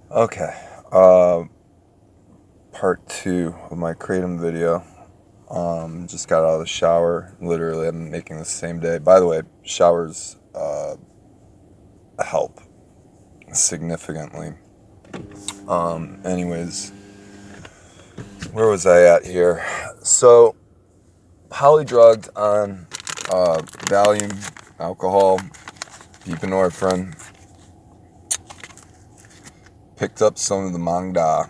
Okay, part two of my Kratom video. Just got out of the shower. Literally, I'm making this same day. By the way, showers help significantly. Anyways, where was I at here? So, polydrugged on valium, alcohol, buprenorphine. Picked up some of the mangda.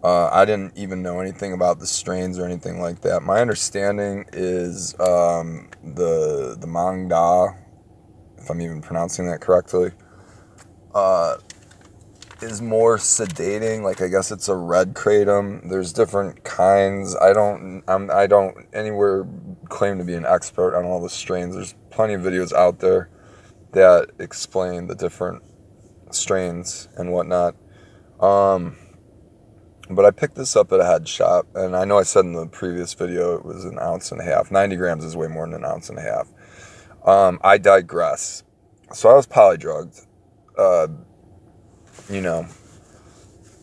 I didn't even know anything about the strains or anything like that. My understanding is the mangda, if I'm even pronouncing that correctly, uh, is more sedating. Like, I guess it's a red kratom. There's different kinds. I don't anywhere claim to be an expert on all the strains. There's plenty of videos out there that explain the different strains and whatnot. But I picked this up at a head shop, and I know I said in the previous video it was an ounce and a half. 90 grams is way more than an ounce and a half. I digress. So I was polydrugged. Uh, you know,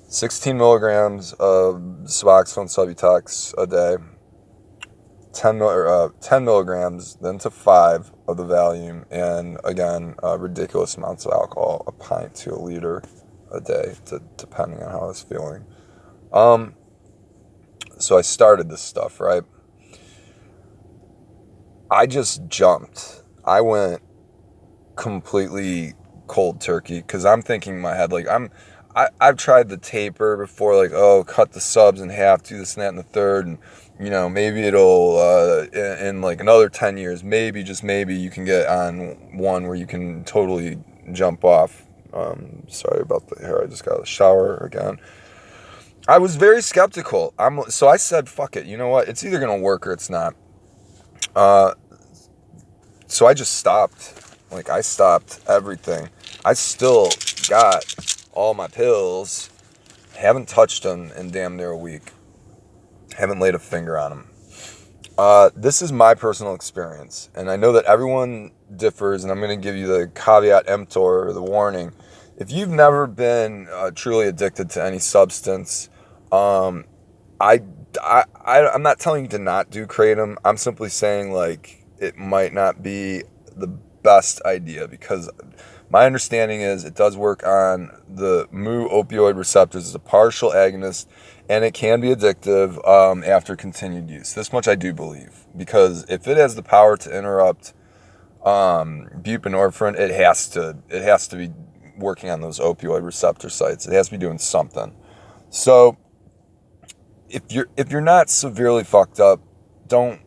16 milligrams of Suboxone subutex a day, 10 milligrams, then to 5 of the Valium, and again, ridiculous amounts of alcohol, a pint to a liter a day, depending on how I was feeling. So I started this stuff, right? I just jumped. I went completely cold turkey because I'm thinking in my head, like, I've tried the taper before, like, oh, cut the subs in half, do this and that and the third, and maybe it'll in like another 10 years, maybe, just maybe, you can get on one where you can totally jump off. Sorry about the hair. I just got out of the shower again. I was very skeptical. So I said, fuck it. You know what? It's either gonna work or it's not. Uh, so I just stopped. Like, I stopped everything. I still got all my pills. Haven't touched them in damn near a week. Haven't laid a finger on them. This is my personal experience, and I know that everyone differs, and I'm going to give you the caveat emptor, or the warning. If you've never been truly addicted to any substance, um, I'm not telling you to not do kratom. I'm simply saying, like, it might not be the best idea, because my understanding is it does work on the mu opioid receptors as a partial agonist, and it can be addictive after continued use. This much I do believe, because if it has the power to interrupt buprenorphine, it has to be working on those opioid receptor sites. It has to be doing something. So if you're not severely fucked up, don't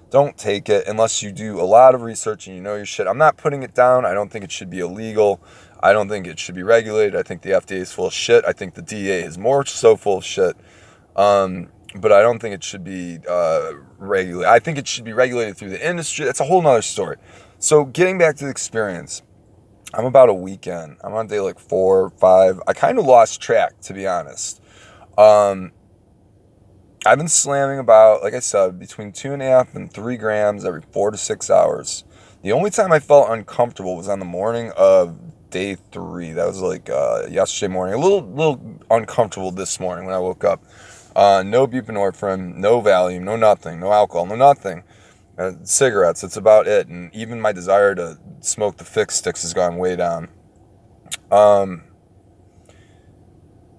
don't take it unless you do a lot of research and you know your shit. I'm not putting it down. I don't think it should be illegal. I don't think it should be regulated. I think the FDA is full of shit. I think the DEA is more so full of shit. But I don't think it should be regulated. I think it should be regulated through the industry. That's a whole nother story. So getting back to the experience, I'm about a weekend. I'm on day like 4 or 5. I kind of lost track, to be honest. Um, I've been slamming about, like I said, between 2.5 and 3 grams every 4 to 6 hours. The only time I felt uncomfortable was on the morning of day 3. That was like yesterday morning. A little uncomfortable this morning when I woke up. No buprenorphine, no Valium, no nothing, no alcohol, no nothing. Cigarettes, that's about it. And even my desire to smoke the fix sticks has gone way down. Um,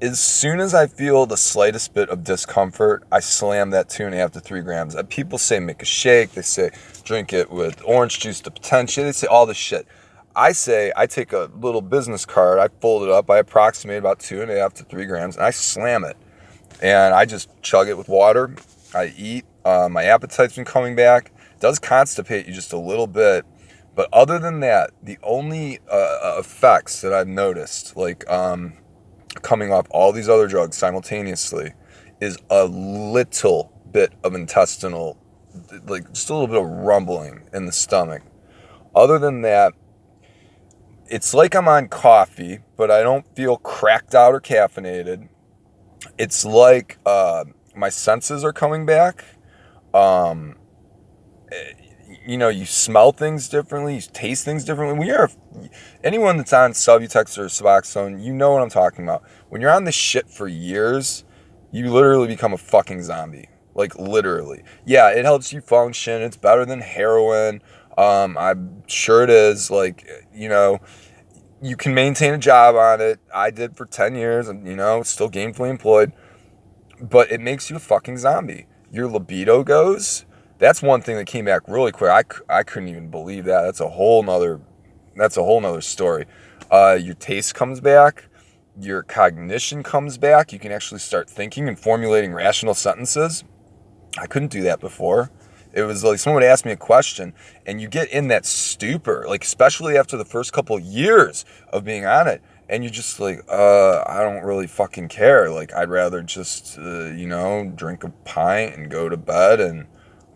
as soon as I feel the slightest bit of discomfort, I slam that 2.5 to 3 grams. People say make a shake. They say drink it with orange juice to potentiate. They say all this shit. I say I take a little business card, I fold it up, I approximate about 2.5 to 3 grams, and I slam it. And I just chug it with water. I eat. My appetite's been coming back. It does constipate you just a little bit. But other than that, the only effects that I've noticed, like coming off all these other drugs simultaneously, is a little bit of intestinal, like just a little bit of rumbling in the stomach. Other than that, it's like I'm on coffee, but I don't feel cracked out or caffeinated. It's like my senses are coming back. Um, you smell things differently, you taste things differently. Anyone that's on Subutex or Suboxone, you know what I'm talking about. When you're on this shit for years, you literally become a fucking zombie. Like, literally. Yeah, it helps you function. It's better than heroin. I'm sure it is. Like, you can maintain a job on it. I did for 10 years and, still gainfully employed. But it makes you a fucking zombie. Your libido goes. That's one thing that came back really quick. I couldn't even believe that. That's a whole nother story. Your taste comes back. Your cognition comes back. You can actually start thinking and formulating rational sentences. I couldn't do that before. It was like someone would ask me a question and you get in that stupor, like especially after the first couple of years of being on it. And you're just like, I don't really fucking care. Like, I'd rather just, drink a pint and go to bed and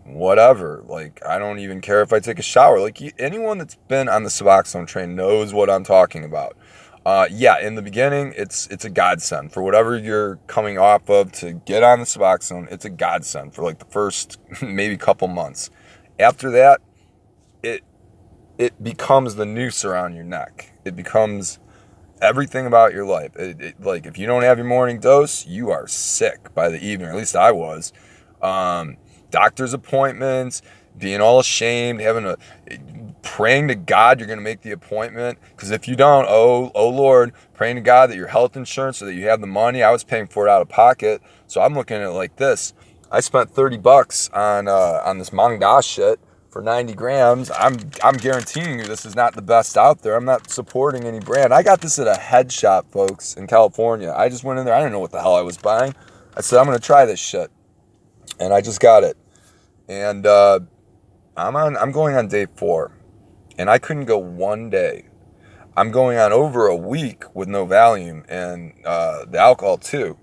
whatever. Like, I don't even care if I take a shower. Like, anyone that's been on the Suboxone train knows what I'm talking about. Yeah, in the beginning, it's a godsend. For whatever you're coming off of to get on the Suboxone, it's a godsend for like the first maybe couple months. After that, it becomes the noose around your neck. It becomes everything about your life. Like, if you don't have your morning dose, you are sick by the evening. Or at least I was. Doctor's appointments, being all ashamed, praying to God you're going to make the appointment. Because if you don't, oh Lord, praying to God that your health insurance so that you have the money. I was paying for it out of pocket. So I'm looking at it like this. I spent $30 on this Mangda shit for 90 grams. I'm guaranteeing you this is not the best out there. I'm not supporting any brand. I got this at a head shop, folks, in California. I just went in there. I didn't know what the hell I was buying. I said, I'm going to try this shit. And I just got it. And I'm going on day 4. And I couldn't go one day. I'm going on over a week with no Valium and the alcohol too.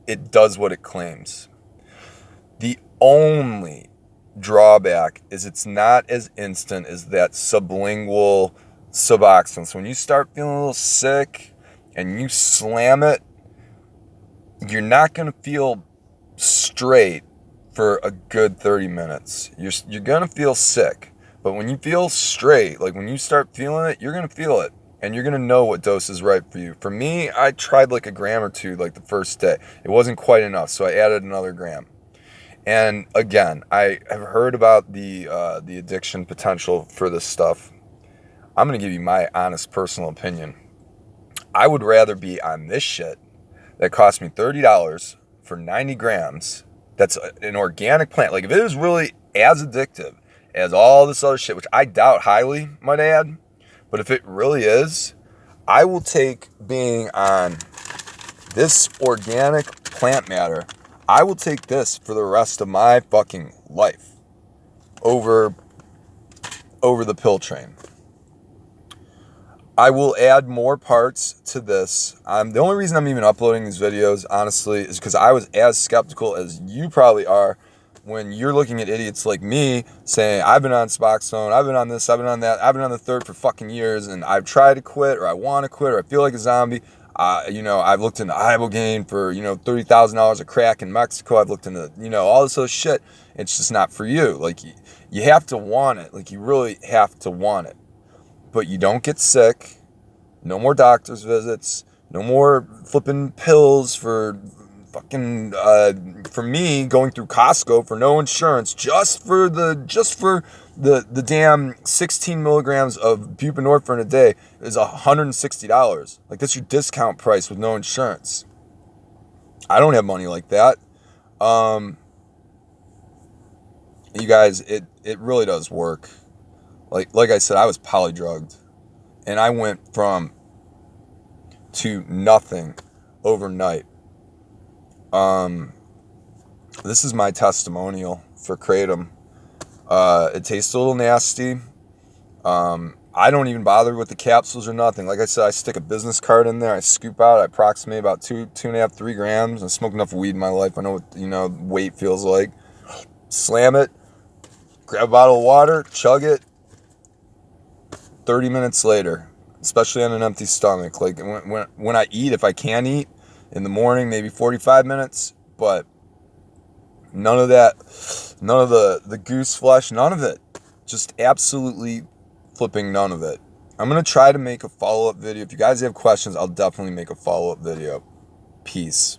It does what it claims. The only drawback is it's not as instant as that sublingual Suboxone. So when you start feeling a little sick and you slam it, you're not going to feel straight for a good 30 minutes. You're going to feel sick. But when you feel straight, like when you start feeling it, you're going to feel it. And you're going to know what dose is right for you. For me, I tried like a gram or two like the first day. It wasn't quite enough, so I added another gram. And again, I have heard about the addiction potential for this stuff. I'm going to give you my honest personal opinion. I would rather be on this shit that cost me $30 for 90 grams. That's an organic plant. Like, if it is really as addictive as all this other shit, which I doubt highly, might add, but if it really is, I will take being on this organic plant matter. I will take this for the rest of my fucking life over the pill train. I will add more parts to this. The only reason I'm even uploading these videos, honestly, is because I was as skeptical as you probably are when you're looking at idiots like me saying, I've been on Suboxone, I've been on this, I've been on that, I've been on the third for fucking years, and I've tried to quit, or I want to quit, or I feel like a zombie. I've looked into ibogaine for, $30,000 of crack in Mexico. I've looked into, all this other shit. It's just not for you. Like, you have to want it. Like, you really have to want it. But you don't get sick. No more doctor's visits. No more flipping pills for fucking, for me, going through Costco for no insurance, just for the damn 16 milligrams of buprenorphine a day is $160. Like, that's your discount price with no insurance. I don't have money like that. You guys, it really does work. Like I said, I was polydrugged, and I went from to nothing overnight. This is my testimonial for Kratom. It tastes a little nasty. I don't even bother with the capsules or nothing. Like I said, I stick a business card in there. I scoop out. I approximate about 2.5, 3 grams. I smoked enough weed in my life. I know what weight feels like. Slam it. Grab a bottle of water. Chug it. 30 minutes later, especially on an empty stomach. Like when I eat, if I can eat in the morning, maybe 45 minutes. But None of that, none of the goose flesh, none of it. Just absolutely flipping none of it. I'm going to try to make a follow-up video. If you guys have questions, I'll definitely make a follow-up video. Peace.